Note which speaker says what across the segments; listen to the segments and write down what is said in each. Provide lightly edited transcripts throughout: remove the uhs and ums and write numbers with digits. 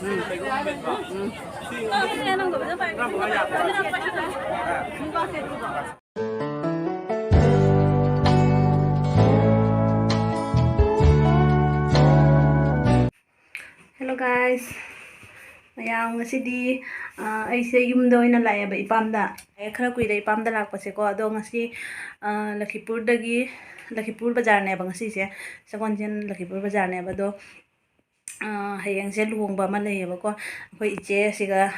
Speaker 1: Hello guys, mayang ngasidi aise yumda oina laeba ipamda khara kuida ipamda lakpase ko ado ngasi Lakhipur bazar ne ba ngasi se Sakonjen Lakhipur bazar ne ba do hayang se luhongba ma leyeba ko koi iche siga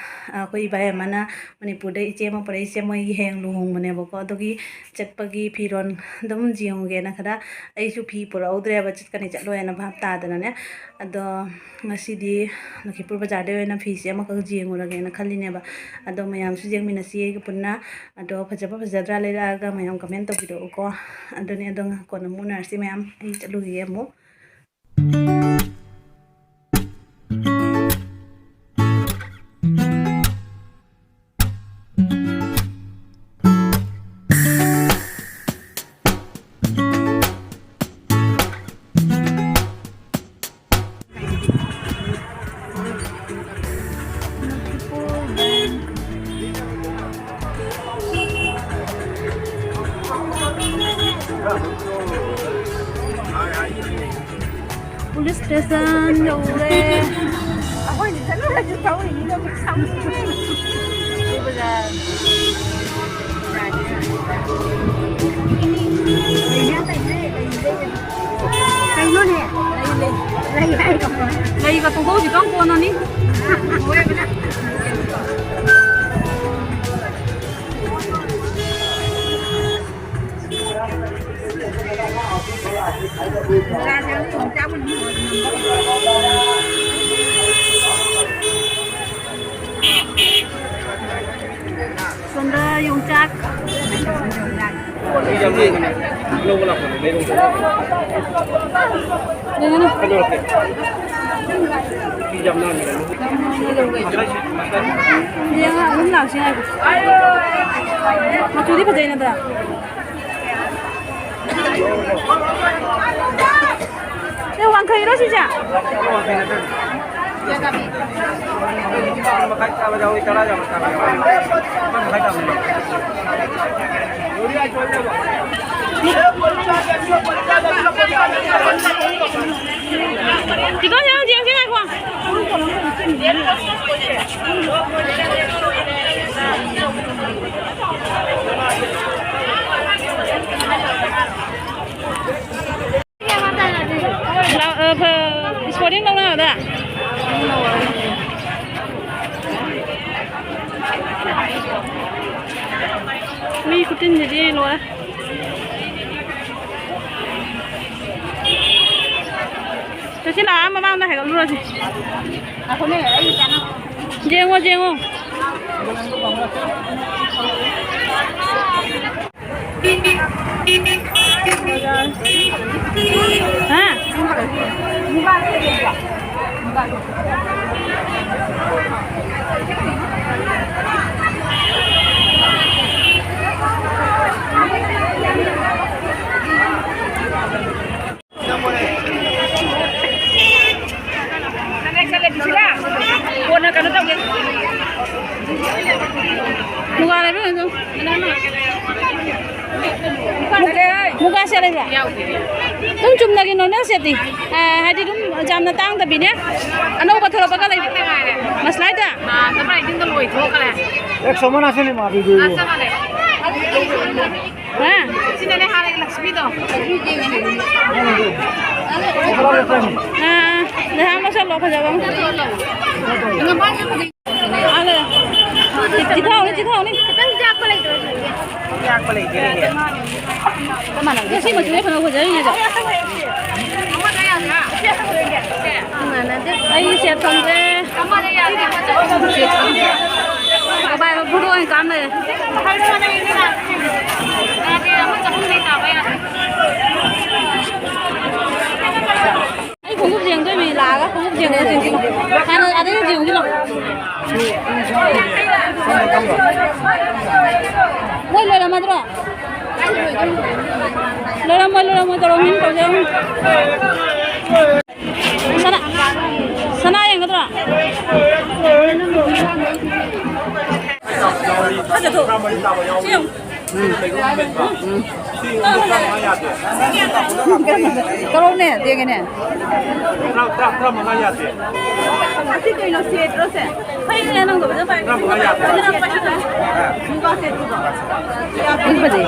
Speaker 1: koi ibai mana Manipur da iche ma pare iche moi heng luhong mane ba ko dogi chatpagi phiron dum jiongge na khada ai su phi pura udre ba chatkani chatlo na bhap ta dana ne ado ngasi di Lakhipur bazar de na phi se ma ka jiengurage na khali ne ba ado mayam su jengmina si ga punna ado phajaba phajadra lera ga mayam comment to bido ko ado ne ado ko na munar si mayam ai chalu ge mo Police station rồi ôi thì nó là chú cháu thì nó bị xong bây giờ đây nó nè đây và tụi tôi chỉ có con nó đi ra theo con cháu mình Sonda yung chak
Speaker 2: đi làm gì này lâu có làm phải lấy đông
Speaker 1: đây nó
Speaker 2: cái đồ kia đi làm nào nhỉ
Speaker 1: 얘가 음악 시나고 막 조디 퍼져 있는다 내 왕카 이러시자 이거 그냥 지금 sporting đâu nào đó mi kutin jadi lo Tôi xin là mà mang này luôn rồi. Không biết ở đây chán không? Riêng không? Hả? Mukaอะไรบ้างจ๊ะmuka siapa ya? Tum cuma lagi nona siapa? Hadi tum jam natang tapi ni, anu betul apa kalau mas lain dah? Tapi ini tu loy tu kalau.
Speaker 2: एक समन আছে নি মা video
Speaker 1: হ্যাঁ
Speaker 3: sini ni hari Lakshmi tu
Speaker 1: হ্যাঁ dah masa lo kerja bang
Speaker 3: dengan banyak
Speaker 1: ada cithau ni
Speaker 3: kita jak balik
Speaker 2: jak balik dia
Speaker 1: kemana dia sih macam mana kerja ni aja
Speaker 3: kamu dah yang ha
Speaker 1: mana dia ai siap sampai
Speaker 3: kamu dah yang
Speaker 1: các bạn phụ đôi anh cam này
Speaker 3: hari mana ini lah nanti kamu tak boleh tahu ya
Speaker 1: Cái không có riêng tôi vì là các không có riêng này riêng hay là đây riêng chứ đâu quay lại làm gì đó làm tao mình tao chơi sana yang cái đó 가자 더. 지금.
Speaker 4: Kalau ni dia kena.
Speaker 1: 파이팅하는 거 보자.
Speaker 4: Ini apa dia?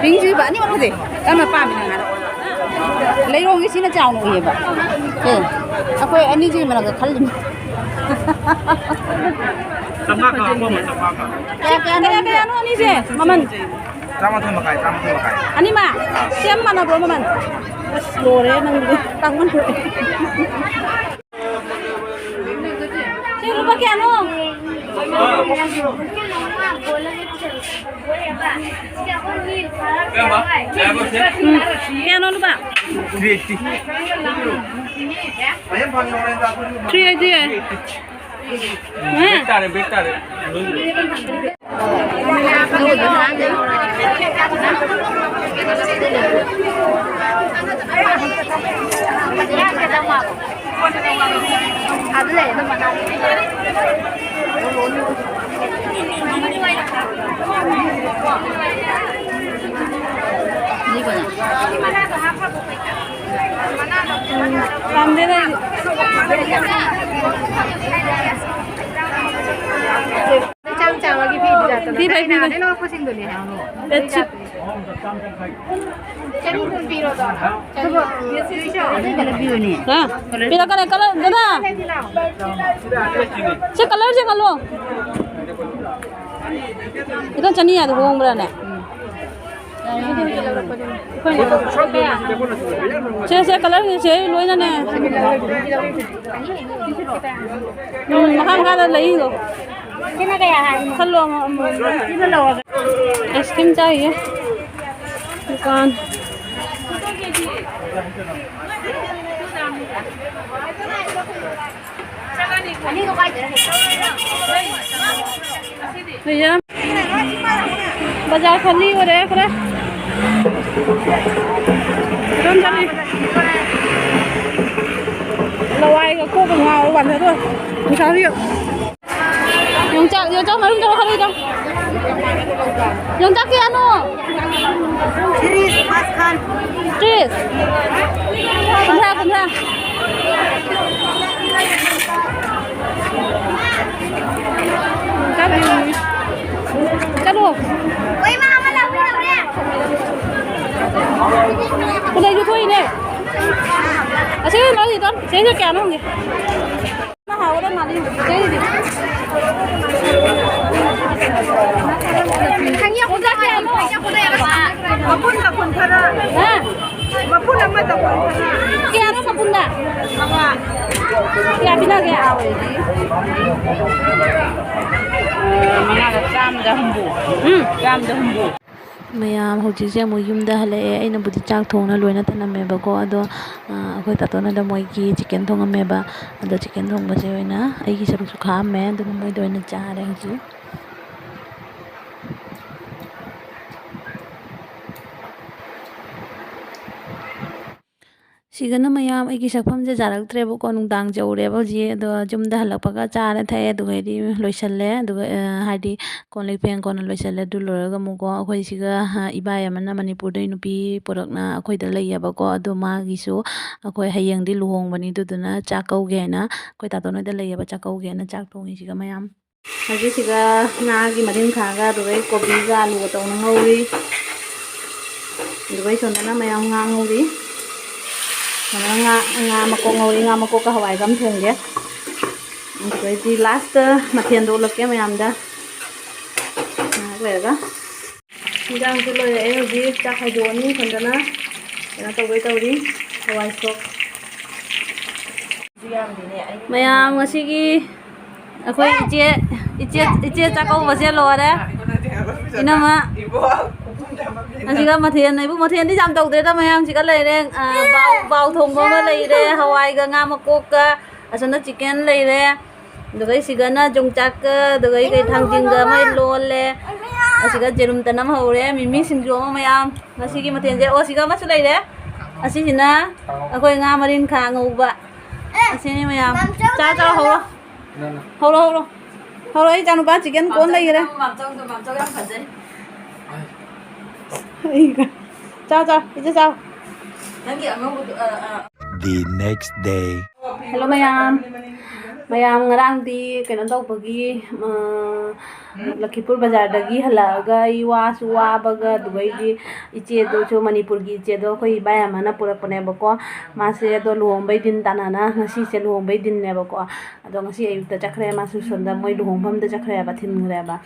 Speaker 4: Pinju ba ni apa dia? Kami paham ni ada. Lấy rong cái xin nó chào nó ba. Aku ini je mana kal.
Speaker 2: Tamaka apa tamaka?
Speaker 1: Kaya ano ni je? Maman.
Speaker 2: Sama tu makai, sama tu makai.
Speaker 1: Ani ma. Siam mana bro maman? Lore nang tangan ko. Sino ba kaya ano? Kaya ano ba?
Speaker 2: 380. Ayam paling orang tak perlu.
Speaker 1: 380
Speaker 2: Better.
Speaker 3: 짱짱 여기 비 디자잖아.
Speaker 1: 비 바이 비 바이.
Speaker 3: 내가 보신 분이야.
Speaker 1: 배치
Speaker 3: 짱군 비로다. 저거 예술이셔.
Speaker 4: Kalau view ni.
Speaker 1: हाँ पीला colour colour दादा से कलो इधर चनिया तो Hong बरा ने से कलर से लोई ना ने मकान का तो लई गो
Speaker 3: कितना गया है?
Speaker 1: खलो
Speaker 3: कितना लो?
Speaker 1: आइसक्रीम चाहिए दुकान भैया बाजार खाली हो रहा है करे रन चली लवाई का को bằng ngào bản thế thôi không sao đi dùng chắc mà dùng cho nó খালি đâu dùng chắc kia nó
Speaker 4: Cheers, Mas Khan.
Speaker 1: cheers cầm ra chắc luôn
Speaker 3: Ôi mà làm cái đâu nè?
Speaker 1: cái này thôi nè à chứ nói gì con chế cho kèm không gì nó hào đó mà đi chế gì
Speaker 3: thằng nhóc con ra kia nó nhóc con đây mà. Mà phun là phun thật à?
Speaker 1: à
Speaker 3: Mà phun là mà tập phun thật à?
Speaker 1: kia nó không bunda
Speaker 3: Mà
Speaker 1: kia bina kia ao
Speaker 4: Mana jam dah humbu. Jam dah humbu.
Speaker 1: mayam hojise mo yumda hale aina budi chak thongna loina thaname ko ado akhoi tatona da moi ki chicken thongame ba ado chicken thong ba je oina ai ki saru su kha me ado moi doina cha re hoji sigana mayam ai ki sakpham je jarak trebo ko nung dang jawre ba ji ado jumda halakpaga chare thae adu gai di loisalle adu haidi kon lek peng kon loisalle du loraga mu ko akhoi siga ibai amana manipur dai nupi porakna akhoi da laiya ba ko adu ma gi su akhoi hayang di luhong bani du duna chakau ge na akhoi ta tonoi da laiya ba chakau ge na chak thongi siga mayam hagi siga na gi marin khaga du gai kobi ga lu to ngori du gai sonana mayam nga ngori nga mako ngori nga mako ka hawai gam thong ge rồi thì last mà thiền đồ lực cái mày làm ra về đó thì đang cái lời em gì chắc hay đồ ní phần đó nó tàu đi hawai sok mày làm cái gì akhoi iche chắc câu vào xe lò đấy ina mà anh chỉ có mà thiền này mà thiền đi làm tàu thế đó mày em chỉ có lấy đây bao thùng bao lấy đây hawai cái nga mako ka asana chicken lấy đây dugai sigana jongchak dugai kai thangjinga mai lole asiga jerum tanam hore mimi singjo ma mayam ngasigi mathen je o siga ma sulai de asina akoi nga marin kha ngauba asini mayam cha cha ho lo
Speaker 4: thôi cho nó ba chicken cuốn đây rồi chào chào đi chào
Speaker 5: The next day.
Speaker 1: Hello mayam ngarang di kaino tawbagi Lakhipur Bazar dagi halaga iwa suwa baga dubai di iche do chu Manipur gi iche do koi baya mana pura pune bako mase do luhombai din tanana ngasi se luhombai din ne bako ado ngasi ayukta chakre masu sonda moi luhombam da chakre ba thin ngre ba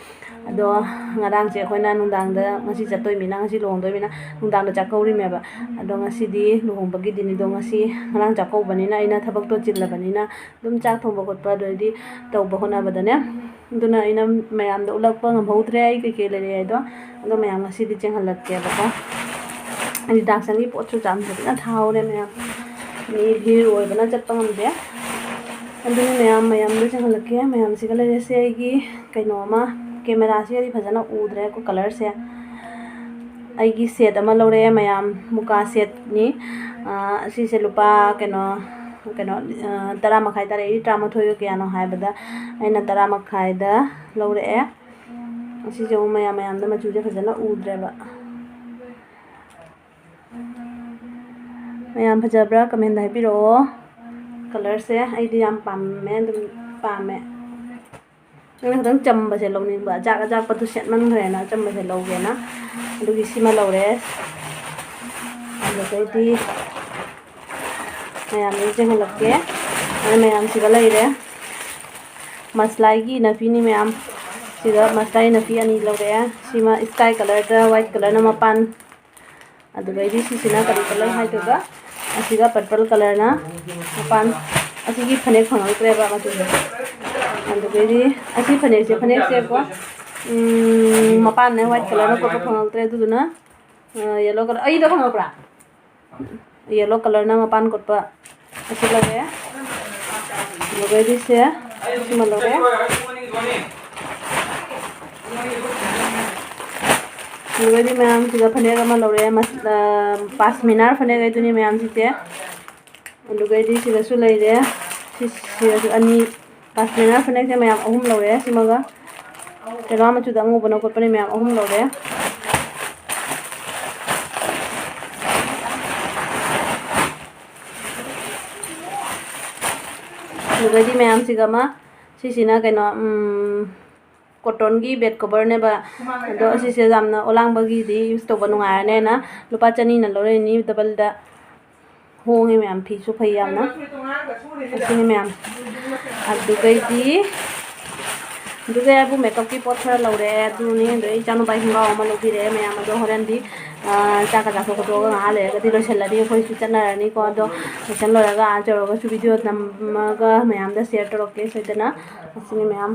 Speaker 1: ado ngarang che khoina nungdang da ngasi chatoi mina ngasi luhomdoi mina nungdang da chakauri me ba ado ngasi di luhombagi din do ngasi ngarang chakau banina ina thabak to chilla banina dum chak thongba khotpa do di tawba hona badane duna ina mayam da ulak pa ngamhoutre ai ke le do ado mayam ngasi di chenghalakke bako ani dak sangi pot chu jam na thau ne mayam ni bhir oi bana chatpa ngamde anduni mayam du chenghalakke mayam sigala le se gi kaino ma camera se di phajana udre ko color se ai gi set ama lore mayam muka set ni si se lupa kaino tara makhai tara ri trama thoyo ke ano hai bada aina tara makhai da lore e si jo mayam da machu je phajana udre ba mayam phajabra comment dai piro color se ai di yam pamme dum pamme nang dang cham ba se lo ni ba ja pa tu set man re na cham ba se lo ge na du gi sima lo re ando kai di mayam ni jeng lakke mayam sigala ire maslai gi na fini mayam siga maslai na fi ani lo re sima sky color da white color na mapan adu gai di sina kari color hai to ga asiga purple color na mapan asigi phanek phangal kre ba ma tu adu gai di asi phanek se ko mapan ne white color na ko phangal tre du na yellow color ai da phangal pra yellow color na mapan ko pa asi lage gai di se sima lage lugadi mayam siga phane ga ma lore mas 5 minar phane ga duni mayam site lugadi siga su lai re siga su ani 5 minar phane ga mayam ahum lore simaga tela ma chu dangu bana ko pane mayam ahum lore lugadi mayam siga ma sisina kaino cotton gi bed cover ne ba do si se jamna olang bagi di use to banu ngai ne na lupa chani na lore ni double da hongi me am phi su phai yam na asini me am adu gai di du ga bu makeup ki pot thara lore du ni dei chanu bai hinga ma lo bi re me am do horen di cha ka ko do ga le ga di lo sella di khoi su chana ni ko do chan lo ga a choro ga su video nam ga me am da share to ke se dena asini me am